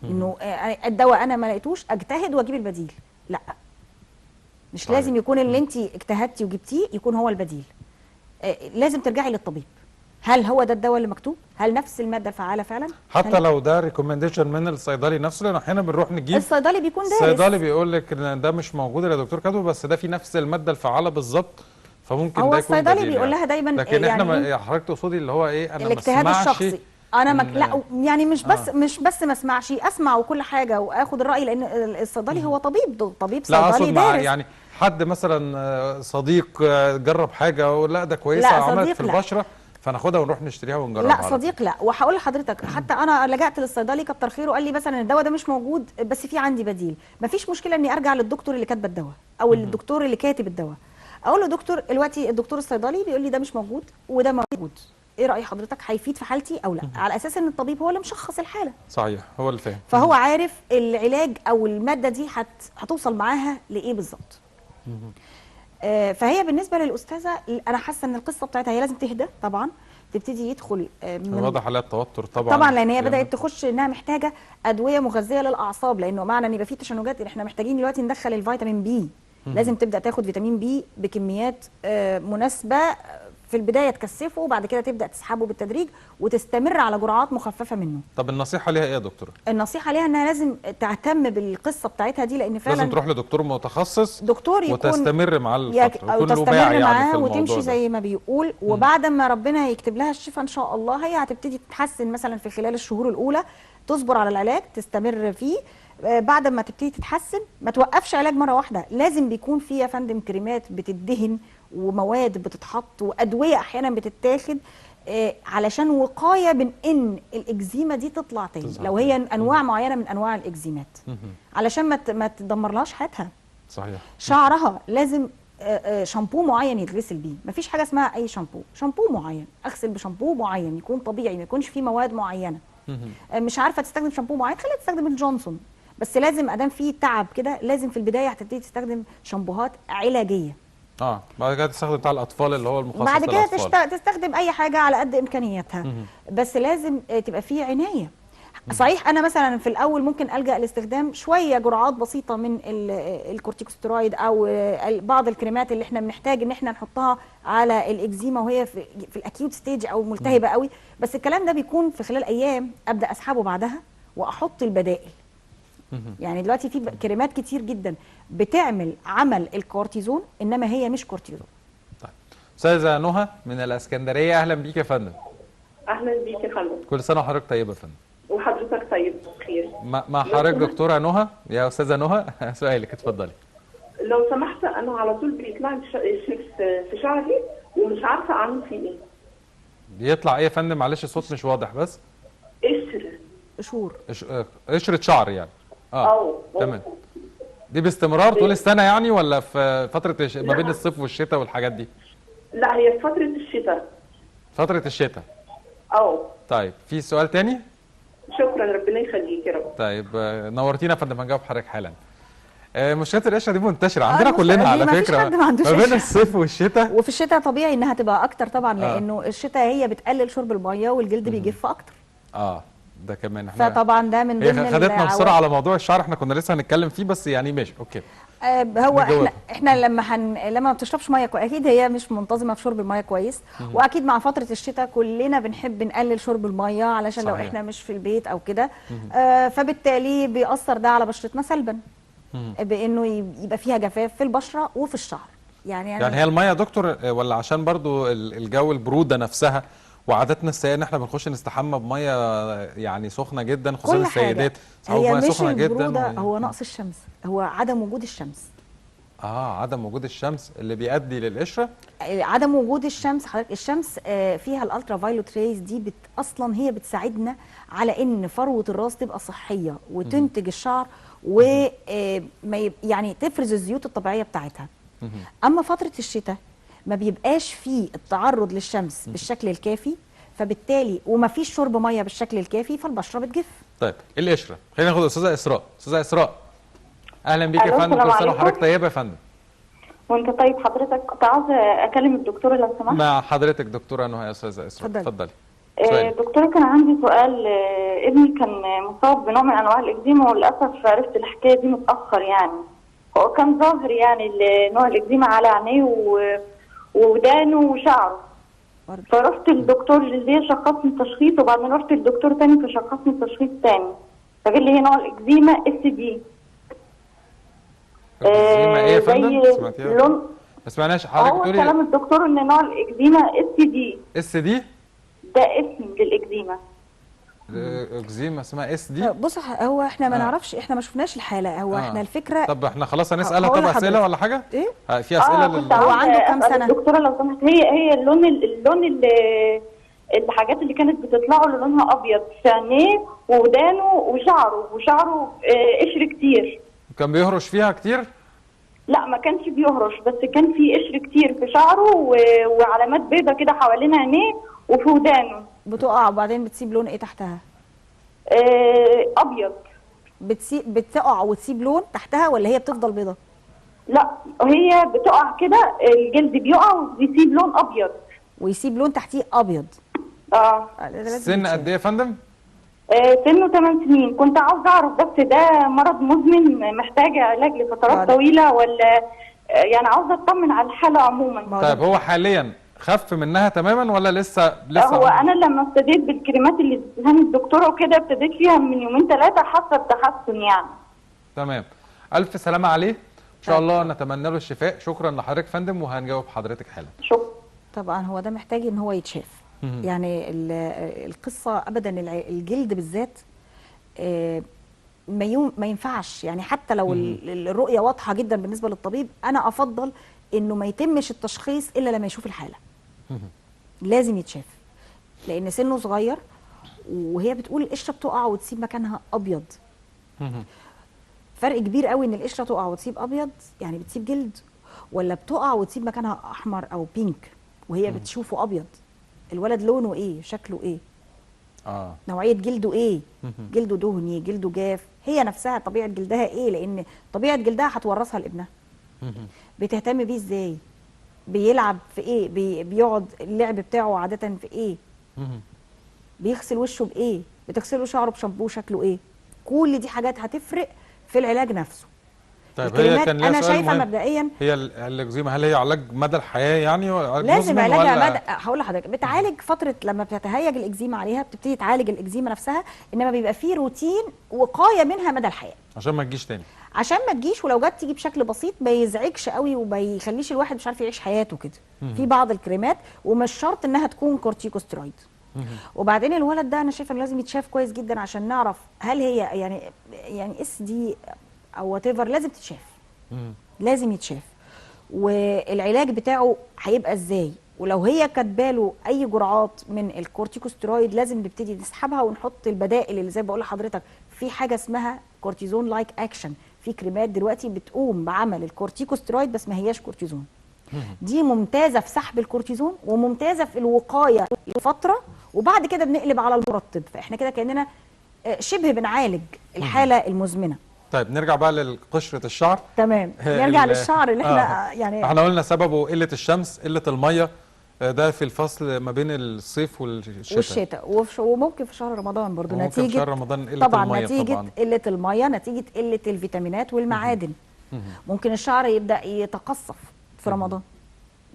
انه الدواء انا ما لقيتوش اجتهد واجيب البديل. لا، مش صحيح. لازم يكون اللي انت اجتهدتي وجبتيه يكون هو البديل. لازم ترجعي للطبيب. هل هو ده الدواء اللي مكتوب؟ هل نفس الماده فعاله فعلا؟ حتى لو ده ريكومنديشن من الصيدلي نفسه، لان احيانا بنروح نجيب الصيدلي بيكون دارس، الصيدلي بيقول لك ان ده مش موجود يا دكتور كاتبه، بس ده في نفس الماده الفعاله بالظبط، فممكن هو ده يكون الصيدلي بديل بيقول يعني. لها دايما لكن يعني احنا حضرتك تقصدي اللي هو ايه؟ انا الاجتهاد الشخصي. انا لا يعني مش بس ما اسمعش، اسمع وكل حاجه واخد الراي، لان الصيدلي هو طبيب صيدلي دارس. يعني حد مثلا صديق جرب حاجه لا ده كويسه عملت في البشره فناخدها ونروح نشتريها ونجربها. لا صديق لا. وهقول لحضرتك حتى انا لجأت للصيدلي كتر خيره، قال لي مثلا الدواء ده مش موجود بس في عندي بديل. مفيش مشكله اني ارجع للدكتور اللي كاتب الدواء او الدكتور اللي كاتب الدواء، اقول له دكتور دلوقتي الدكتور الصيدلي بيقول لي ده مش موجود وده موجود، ايه راي حضرتك؟ هيفيد في حالتي او لا؟ على اساس ان الطبيب هو اللي مشخص الحاله. صحيح، هو اللي فاهم، فهو عارف العلاج او الماده دي هتوصل معاها لايه بالظبط. فهي بالنسبه للاستاذه انا حاسه ان القصه بتاعتها هي لازم تهدى طبعا، تبتدي يدخل واضح عليها التوتر طبعا لان هي بدات تخش انها محتاجه ادويه مغذيه للاعصاب، لانه معنى ان يبقى في تشنجات احنا محتاجين دلوقتي ندخل الفيتامين بي. لازم تبدا تاخد فيتامين بي بكميات مناسبه في البدايه تكثفه وبعد كده تبدا تسحبه بالتدريج وتستمر على جرعات مخففه منه. طب النصيحه ليها ايه يا دكتوره؟ النصيحه ليها انها لازم تهتم بالقصه بتاعتها دي، لان فعلا لازم تروح لدكتور متخصص دكتور يكون وتستمر مع الفتره او يكون له تستمر باع يعني معاه في الموضوع وتمشي ده. زي ما بيقول، وبعد ما ربنا يكتب لها الشفاء ان شاء الله هي هتبتدي تتحسن مثلا في خلال الشهور الاولى، تصبر على العلاج تستمر فيه. بعد ما تبتدي تتحسن ما توقفش علاج مره واحده، لازم بيكون في يا فندم كريمات بتدهن ومواد بتتحط وادويه احيانا بتتاخد علشان وقايه من ان الاكزيما دي تطلع تاني لو هي انواع معينه من انواع الاكزيمات، علشان ما تدمرلهاش حياتها. صحيح. شعرها لازم شامبو معين يتغسل بيه، مفيش حاجه اسمها اي شامبو معين، اغسل بشامبو معين يكون طبيعي ما يكونش فيه مواد معينه. مش عارفه تستخدم شامبو معين خليها تستخدم الجونسون، بس لازم ادام في تعب كده لازم في البدايه هتبتدي تستخدم شامبوهات علاجيه. بعد كده تستخدم بتاع الاطفال اللي هو المخصص بعد كده للاطفال. تستخدم اي حاجه على قد امكانياتها. بس لازم تبقى فيه عنايه. صحيح انا مثلا في الاول ممكن الجا لاستخدام شويه جرعات بسيطه من الكورتيكوستيرويد او بعض الكريمات اللي احنا بنحتاج ان احنا نحطها على الاكزيما وهي في الاكيوت ستيج او ملتهبه قوي، بس الكلام ده بيكون في خلال ايام ابدا اسحبه بعدها واحط البدائل. يعني دلوقتي في كريمات كتير جدا بتعمل عمل الكورتيزون انما هي مش كورتيزون. طيب استاذه نهى من الاسكندريه، اهلا بيك يا فندم. اهلا بيك يا فندم. كل سنه وحضرتك طيبه يا فندم. وحضرتك طيب بخير. مع حضرتك دكتوره نهى يا استاذه نهى. سؤالك اتفضلي. لو سمحت انا على طول بيطلع لي شيكس في شعري ومش عارفه اعمل فيه ايه. بيطلع ايه يا فندم؟ معلش الصوت مش واضح بس. قشره شعر يعني. تمام. دي باستمرار طول السنه يعني ولا في فتره ما بين الصيف والشتاء والحاجات دي؟ لا هي في فتره الشتاء. فتره الشتاء. طيب في سؤال تاني؟ شكرا ربنا يخليك يا رب. طيب نورتينا يا فندم، هنجاوب حضرتك حالا. مشكله القشره دي منتشره عندنا كلنا على فكره ما بين الصيف والشتاء، وفي الشتاء طبيعي انها تبقى اكتر طبعا لانه الشتاء هي بتقلل شرب الميه والجلد بيجف اكتر. ده كمان احنا فطبعا ده من ضمن خدتنا بسرعه على موضوع الشعر، احنا كنا لسه هنتكلم فيه بس يعني ماشي اوكي. هو احنا لما ما بتشربش ميه اكيد هي مش منتظمه في شرب الميه كويس، واكيد مع فتره الشتاء كلنا بنحب نقلل شرب الميه علشان صحيح. لو احنا مش في البيت او كده فبالتالي بيأثر ده على بشرتنا سلبا بانه يبقى فيها جفاف في البشره وفي الشعر. يعني هي الميه يا دكتور ولا عشان برضو الجو البروده نفسها وعاداتنا السيئه ان احنا بنخش نستحمى بميه يعني سخنه جدا خصوصا السيدات هي ميه سخنه جدا هو نقص الشمس، هو عدم وجود الشمس. عدم وجود الشمس اللي بيؤدي للقشره. عدم وجود الشمس حضرتك، الشمس فيها الالترا فايلوت ريز دي اصلا هي بتساعدنا على ان فروه الراس تبقى صحيه وتنتج الشعر يعني تفرز الزيوت الطبيعيه بتاعتها. اما فتره الشتاء ما بيبقاش فيه التعرض للشمس بالشكل الكافي، فبالتالي وما فيش شرب ميه بالشكل الكافي فالبشره بتجف. طيب القشره، خلينا ناخد استاذه اسراء. استاذه اسراء اهلا بيك يا فندم، كل سنه وحضرتك طيبه يا فندم. وانت طيب حضرتك. كنت عاوزه اكلم الدكتوره لو سمحت. مع حضرتك دكتوره نهى يا استاذه اسراء اتفضلي. دكتوره كان عندي سؤال. ابني كان مصاب بنوع من انواع الاكزيما وللاسف عرفت الحكايه دي متاخر يعني. هو كان ظاهر يعني نوع الاكزيما على عينيه ودانه وشعره. فرحت للدكتور جلديه شخصني تشخيص وبعدين رحت للدكتور تاني فشخصني تشخيص تاني فقال لي هي نوع الاكزيما اس دي. اكزيما ايه يا فندم؟ سمعتيها؟ ما سمعناش حضرتك بتقولي. هو كلام الدكتور ان نوع الاكزيما اس دي. اس دي؟ ده اسم للاكزيما. اكزيما اسمها اس دي؟ بص هو احنا ما نعرفش، احنا ما شفناش الحاله. هو احنا الفكره. طب احنا خلاص هنسالها. طب اسئله ولا حاجه؟ ايه؟ في اسئله هو عنده كام سنه؟ الدكتوره لو سمحت هي اللون الحاجات اللي كانت بتطلع له لونها ابيض في عينيه ودانه وشعره قشر كتير. كان بيهرش فيها كتير؟ لا ما كانش بيهرش بس كان في قشر كتير في شعره وعلامات بيضه كده حوالين عينيه وفي ودانه. بتقع وبعدين بتسيب لون ايه تحتها؟ ابيض. بتقع وتسيب لون تحتها ولا هي بتفضل بيضه؟ لا هي بتقع كده الجلد بيقع وبيسيب لون ابيض ويسيب لون تحتيه ابيض. سن قد ايه يا فندم؟ سنه 8 سنين. كنت عاوز اعرف بس ده مرض مزمن محتاج علاج لفترات طويله ولا يعني عاوزه اطمن على الحاله عموما. طيب هو حاليا خف منها تماما ولا لسه هو انا لما ابتديت بالكريمات اللي ادتهاني الدكتوره وكده، ابتديت فيها من يومين 3 حاسه بتحسن يعني. تمام. الف سلامه عليه ان شاء الله، نتمنى له الشفاء. شكرا لحضرتك فندم، وهنجاوب حضرتك حالا. شكرا. طبعا هو ده محتاج ان هو يتشاف. يعني القصه ابدا الجلد بالذات ما ينفعش، يعني حتى لو الرؤيه واضحه جدا بالنسبه للطبيب، انا افضل انه ما يتمش التشخيص الا لما يشوف الحاله. لازم يتشاف لان سنه صغير، وهي بتقول القشره بتقع وتسيب مكانها ابيض. فرق كبير قوي ان القشره تقع وتسيب ابيض، يعني بتسيب جلد، ولا بتقع وتسيب مكانها احمر او بينك وهي بتشوفه ابيض. الولد لونه ايه، شكله ايه، نوعيه جلده ايه، جلده دهني، جلده جاف، هي نفسها طبيعه جلدها ايه، لان طبيعه جلدها هتورثها لابنها. بتهتم بيه ازاي، بيلعب في ايه، بيقعد اللعب بتاعه عاده في ايه، بيغسل وشه بايه، بتغسله شعره بشامبو شكله ايه. كل دي حاجات هتفرق في العلاج نفسه. طيب هي كان ليها انا سؤال شايفه مهم. مبدئيا هي الاكزيما هل هي علاج مدى الحياه يعني، ولا لازم مزمن علاجها ولا؟ مدى. هقول لحضرتك بتعالج فتره لما بتتهيج الاكزيما عليها، بتبتدي تعالج الاكزيما نفسها، انما بيبقى فيه روتين وقايه منها مدى الحياه عشان ما تجيش تاني. عشان ما تجيش، ولو جت تيجي بشكل بسيط ما يزعجش قوي وما يخليش الواحد مش عارف يعيش حياته كده. في بعض الكريمات ومش شرط انها تكون كورتيكوستيرويد. وبعدين الولد ده انا شايفه انه لازم يتشاف كويس جدا عشان نعرف هل هي يعني اس دي او وات ايفر، لازم تتشاف. لازم يتشاف، والعلاج بتاعه هيبقى ازاي. ولو هي كاتباله اي جرعات من الكورتيكوستيرويد لازم نبتدي نسحبها ونحط البدائل اللي زي ما بقول لحضرتك. في حاجه اسمها كورتيزون لايك اكشن، في كريمات دلوقتي بتقوم بعمل الكورتيكوستيرويد بس ما هياش كورتيزون. دي ممتازه في سحب الكورتيزون وممتازه في الوقايه لفتره، وبعد كده بنقلب على المرطب. فاحنا كده كاننا شبه بنعالج الحاله المزمنه. طيب نرجع بقى لقشره الشعر. تمام، نرجع للشعر اللي احنا يعني احنا قلنا سببه قله الشمس، قله الميه، ده في الفصل ما بين الصيف والشتاء. وممكن في شهر رمضان برضو نتيجه في شهر رمضان قله طبعا الميه. نتيجه قله الميه، نتيجه قله الفيتامينات والمعادن. ممكن الشعر يبدا يتقصف في رمضان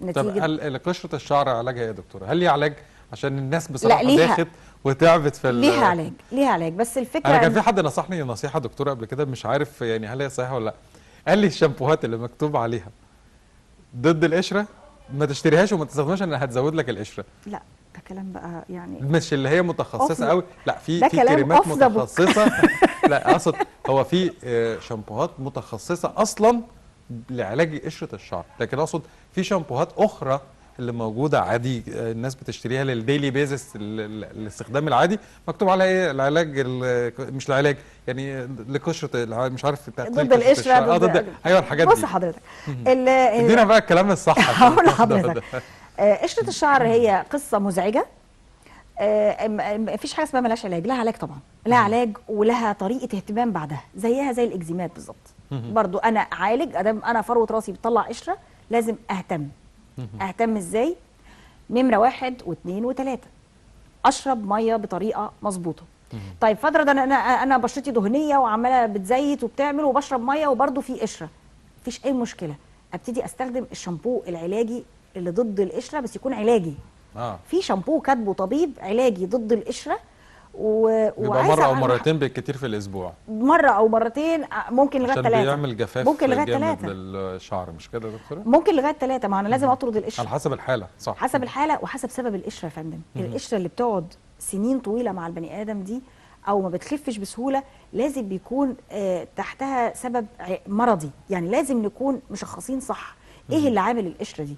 نتيجه. طب هل قشره الشعر علاجها ايه يا دكتوره؟ هل ليه علاج؟ عشان الناس بصراحه ليها. داخت وتعبت في ليها علاج بس الفكره انا كان في حد نصحني نصيحه دكتوره قبل كده، مش عارف يعني هل هي صحيحه ولا لا. قال لي الشامبوهات اللي مكتوب عليها ضد القشره ما تشتريهاش وما تستخدمهاش، انها هتزود لك القشره. لا ده كلام بقى يعني مش اللي هي متخصصه قوي، لا في كلام كريمات متخصصه. لا اقصد هو في شامبوهات متخصصه اصلا لعلاج قشره الشعر، لكن اقصد في شامبوهات اخرى اللي موجوده عادي الناس بتشتريها للديلي بيزس الاستخدام العادي، مكتوب عليها ايه العلاج مش العلاج يعني لقشره مش عارف ضد القشره ضد ايوه الحاجات دي. بص حضرتك ادينا بقى الكلام الصح. هقول لحضرتك قشره الشعر هي قصه مزعجه. مفيش حاجه اسمها ملهاش علاج، لها علاج طبعا، لها علاج ولها طريقه اهتمام بعدها، زيها زي الاكزيمات بالظبط. برضو انا اعالج ادام انا فروه راسي بتطلع قشره لازم اهتم. اهتم ازاي؟ نمره 1 و2 و3 اشرب ميه بطريقه مظبوطه. طيب فرضا انا بشرتي دهنيه وعماله بتزيت وبتعمل وبشرب ميه وبرده في قشره، مفيش اي مشكله، ابتدي استخدم الشامبو العلاجي اللي ضد القشره بس يكون علاجي. في شامبو كاتبه طبيب علاجي ضد القشره يبقى مره او مرتين بالكتير في الاسبوع، مره او مرتين ممكن لغايه 3، عشان بيعمل جفاف ممكن لغايه 3 للشعر، مش كده يا دكتوره؟ ممكن لغايه 3. ما انا لازم اطرد القشره على حسب الحاله. صح، حسب الحاله وحسب سبب القشره يا فندم. القشره اللي بتقعد سنين طويله مع البني ادم دي او ما بتخفش بسهوله لازم بيكون تحتها سبب مرضي، يعني لازم نكون مشخصين صح ايه اللي عامل القشره دي.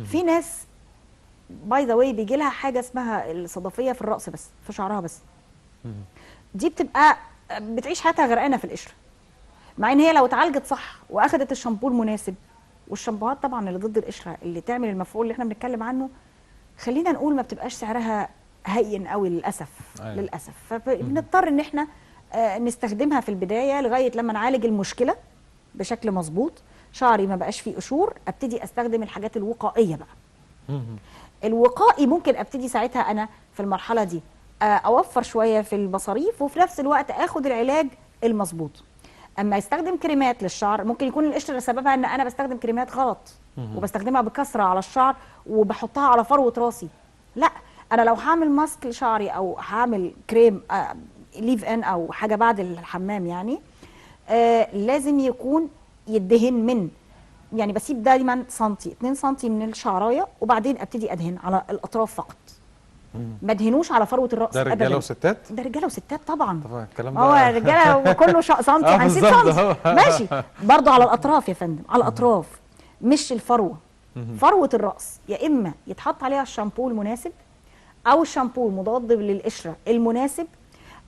في ناس باي ذا واي بيجي لها حاجه اسمها الصدفيه في الراس بس، في شعرها بس. دي بتبقى بتعيش حياتها غرقانه في القشره، مع ان هي لو اتعالجت صح واخدت الشامبو المناسب. والشامبوهات طبعا اللي ضد القشره اللي تعمل المفعول اللي احنا بنتكلم عنه، خلينا نقول ما بتبقاش سعرها هين قوي للاسف. أيوة. للاسف فبنضطر ان احنا نستخدمها في البدايه لغايه لما نعالج المشكله بشكل مظبوط. شعري ما بقاش فيه قشور، ابتدي استخدم الحاجات الوقائيه بقى. الوقائي ممكن ابتدي ساعتها انا في المرحله دي اوفر شويه في المصاريف وفي نفس الوقت اخد العلاج المظبوط. اما يستخدم كريمات للشعر ممكن يكون القشره سببها ان انا بستخدم كريمات غلط وبستخدمها بكثره على الشعر وبحطها على فروه راسي. لا، انا لو هعمل ماسك لشعري او هعمل كريم ليف ان او حاجه بعد الحمام يعني لازم يكون يدهن من، يعني بسيب دايما سنتي 2 سنتي من الشعرايه وبعدين ابتدي ادهن على الاطراف فقط. ما ادهنوش على فروه الراس ده ابدا. رجاله وستات؟ ده رجاله وستات طبعا. طبعا الكلام ده هو الرجاله كله سنتي هنسيب سنتي ماشي، برضه على الاطراف يا فندم، على الاطراف مش الفروه. فروه الراس يا اما يتحط عليها الشامبو المناسب او الشامبو المضاد للقشره المناسب،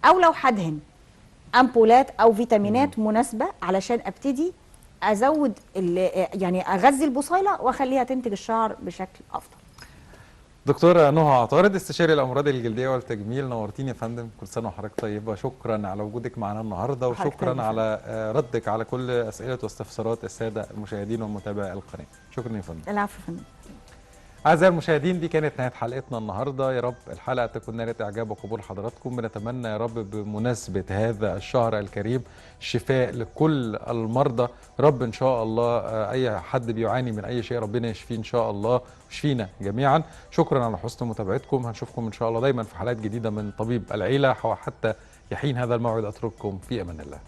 او لو هدهن امبولات او فيتامينات مناسبه علشان ابتدي ازود يعني اغذي البصيله واخليها تنتج الشعر بشكل افضل. دكتورة نهى عطارد، استشاري الامراض الجلديه والتجميل، نورتيني يا فندم. كل سنه وحضرتك طيبه. شكرا على وجودك معنا النهارده، وشكرا على ردك على كل اسئله واستفسارات الساده المشاهدين ومتابعي القناه. شكرا يا فندم. العفو يا فندم. أعزائي المشاهدين، دي كانت نهاية حلقتنا النهاردة. يا رب الحلقة تكون نالت إعجاب وقبول حضراتكم. بنتمنى يا رب بمناسبة هذا الشهر الكريم شفاء لكل المرضى. رب إن شاء الله أي حد بيعاني من أي شيء ربنا يشفيه إن شاء الله، ويشفينا جميعا. شكرا على حسن متابعتكم. هنشوفكم إن شاء الله دايما في حلقات جديدة من طبيب العيلة. حتى يحين هذا الموعد أترككم في أمان الله.